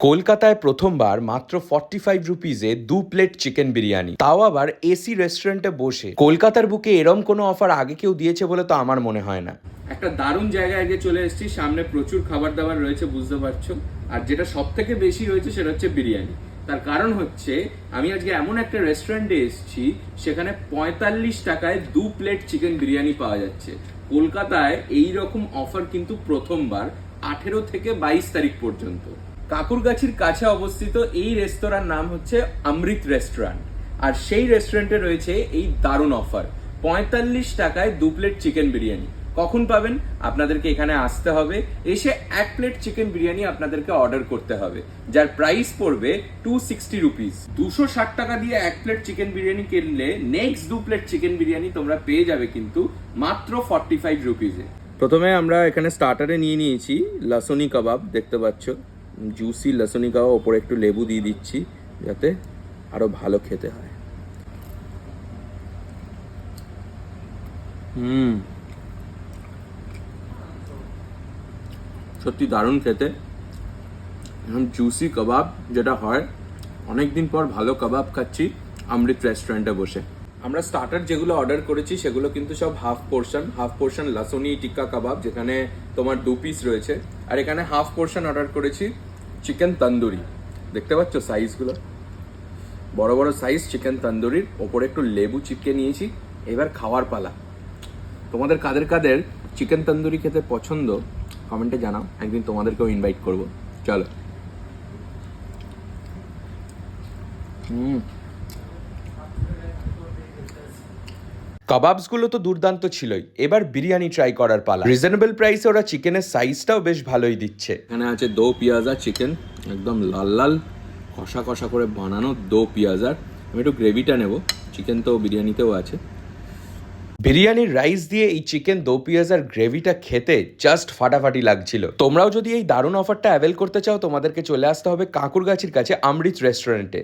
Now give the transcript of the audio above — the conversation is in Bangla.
কলকাতায় প্রথমবার মাত্র 45 রুপিজে 2 প্লেট চিকেন বিরিয়ানি, তাও আবার এসি রেস্টুরেন্টে বসে। কলকাতার বুকে এরম কোনো অফার আগে কেউ দিয়েছে বলে তো আমার মনে হয় না। একটা দারুণ জায়গায় আগে চলে এসেছি, সামনে প্রচুর খাবার দাবার রয়েছে বুঝতে পারছো। আর যেটা সব থেকে বেশি রয়েছে সেটা হচ্ছে বিরিয়ানি। তার কারণ হচ্ছে আমি আজকে এমন একটা রেস্টুরেন্টে এসেছি, সেখানে 45 টাকায় 2 প্লেট চিকেন বিরিয়ানি পাওয়া যাচ্ছে। কলকাতায় এই রকম অফার কিন্তু প্রথমবার, 18 থেকে 22 তারিখ পর্যন্ত। কাকুরগাছির কাছে অবস্থিত এই রেস্তোরাঁর নাম হচ্ছে অমৃত রেস্টুরেন্ট। আর সেই রেস্টুরেন্টে রয়েছে এই দারুণ অফার, 45 টাকায় 2 প্লেট চিকেন বিরিয়ানি। কখন পাবেন? আপনাদেরকে এখানে আসতে হবে, এসে 1 প্লেট চিকেন বিরিয়ানি আপনাদেরকে অর্ডার করতে হবে, যার প্রাইস পড়বে 260 রুপিস। 260 টাকা দিয়ে 1 প্লেট চিকেন বিরিয়ানি কিনলে নেক্সট 2 প্লেট চিকেন বিরিয়ানি তোমরা পেয়ে যাবে কিন্তু মাত্র 45 রুপিসে। প্রথমে আমরা এখানে স্টার্টারে নিয়ে নিয়েছি লাসনি কাবাব, দেখতে পাচ্ছ জুসি লাসনি কাবাব, ওপরে একটু লেবু দিয়ে দিচ্ছি যাতে আরো ভালো খেতে হয়। সত্যি দারুণ খেতে, এখন জুসি কাবাব যেটা হয়। অনেকদিন পর ভালো কাবাব খাচ্ছি অমৃত রেস্টুরেন্টে বসে। আমরা স্টার্টার যেগুলো অর্ডার করেছি সেগুলো কিন্তু সব হাফ পোর্শন লাসনি টিক্কা কাবাব, যেখানে তোমার 2 পিস রয়েছে। আর এখানে হাফ পোর্শন অর্ডার করেছি চিকেন তন্দুরি, দেখতে পাচ্ছ সাইজগুলো, বড় বড় সাইজ চিকেন তন্দুরির, ওপরে একটু লেবু চিপকে নিয়েছি। এবার খাওয়ার পালা। তোমাদের কাদের কাদের চিকেন তন্দুরি খেতে পছন্দ কমেন্টে জানাও, একদিন তোমাদেরকেও ইনভাইট করব। চলো। কাবাবসগুলো তো দুর্দান্ত ছিলই, এবার বিরিয়ানি ট্রাই করার পালা। রিজনেবল প্রাইসে ওরা চিকেনের সাইজটাও বেশ ভালোই দিচ্ছে। এখানে আছে দো পিয়াজা চিকেন, একদম লাল লাল কষা কষা করে বানানো দো পিয়াজার। আমি একটু গ্রেভিটা নেব, চিকেন তো বিরিয়ানিতেও আছে। বিরিয়ানির রাইস দিয়ে এই চিকেন দো পিয়াজার গ্রেভিটা খেতে জাস্ট ফাটাফাটি লাগছিল। তোমরাও যদি এই দারুণ অফারটা অ্যাভেল করতে চাও, তোমাদেরকে চলে আসতে হবে কাকুরগাছির কাছে অমৃত রেস্টুরেন্টে।